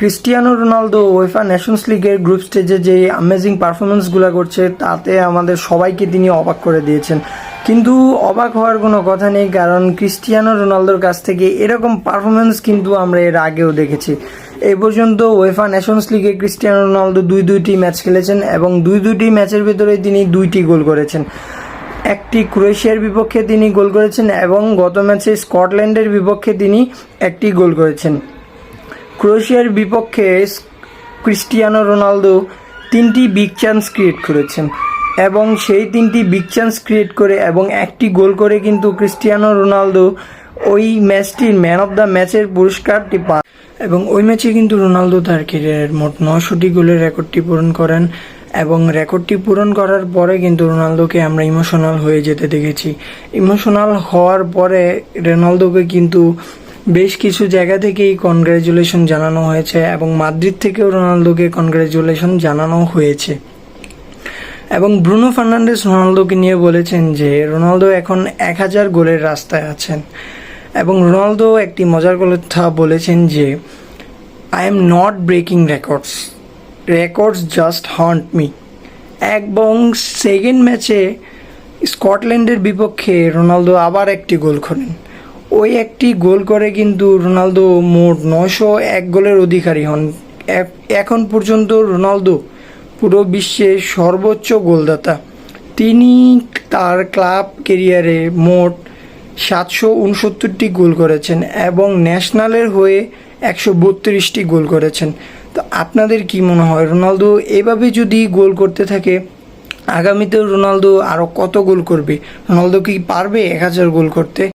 Cristiano Ronaldo UEFA Nations লিগের group স্টেজে যে অ্যামেজিং পারফরমেন্সগুলো করছে তাতে আমাদের সবাইকে তিনি অবাক করে দিয়েছেন। কিন্তু অবাক হওয়ার কোনো কথা নেই, কারণ ক্রিস্টিয়ানো রোনালদোর কাছ থেকে এরকম পারফরমেন্স কিন্তু আমরা এর আগেও দেখেছি। এই পর্যন্ত উয়েফা নেশনস লিগে ক্রিস্টিয়ানো রোনালদো দুইটি ম্যাচ খেলেছেন এবং দুইটি ম্যাচের ভিতরে তিনি 2টি গোল করেছেন। একটি ক্রোয়েশিয়ার বিপক্ষে তিনি গোল করেছেন এবং গত ম্যাচে স্কটল্যান্ডের বিপক্ষে তিনি একটি গোল করেছেন। ক্রোয়েশিয়ার বিপক্ষে ক্রিস্টিয়ানো রোনালদো 3টি বিগ চান্স ক্রিয়েট করেছেন এবং সেই 3টি বিগ চান্স ক্রিয়েট করে এবং একটি গোল করে কিন্তু ক্রিস্টিয়ানো রোনালদো ওই ম্যাচটির ম্যান অফ দ্য ম্যাচের পুরস্কারটি পান এবং ওই ম্যাচে কিন্তু রোনালদো তার ক্যারিয়ারের মোট 900টি গোলের রেকর্ডটি পূরণ করেন এবং রেকর্ডটি পূরণ করার পরে কিন্তু রোনালদোকে আমরা ইমোশনাল হয়ে যেতে দেখেছি। ইমোশনাল হওয়ার পরে রোনালদোকে কিন্তু বেশ কিছু জায়গা থেকেই কনগ্রাচুলেশন জানানো হয়েছে এবং মাদ্রিদ থেকেও রোনালদোকে কনগ্রাচুলেশন জানানো হয়েছে। এবং ব্রুনো ফার্নান্ডেস রোনালদোকে নিয়ে বলেছেন যে রোনালদো এখন 1000 গোলের রাস্তায় আছেন এবং রোনালদো একটি মজার কথা বলেছেন যে I am not breaking records just হন্ট me. এবং সেকেন্ড ম্যাচে স্কটল্যান্ডের বিপক্ষে রোনালদো আবার একটি গোল করেন। ওই একটি গোল করে কিন্তু রোনালদো মোট 901 গোলের অধিকারী হন। এখন পর্যন্ত রোনালদো পুরো বিশ্বের সর্বোচ্চ গোলদাতা। তিনি তার ক্লাব ক্যারিয়ারে মোট 769টি গোল করেছেন এবং ন্যাশনালের হয়ে 132টি গোল করেছেন। তো আপনাদের কি মনে হয়, রোনালদো এভাবে যদি গোল করতে থাকে আগামীতেও রোনালদো আরও কত গোল করবে? রোনালদো কি পারবে 1000 গোল করতে?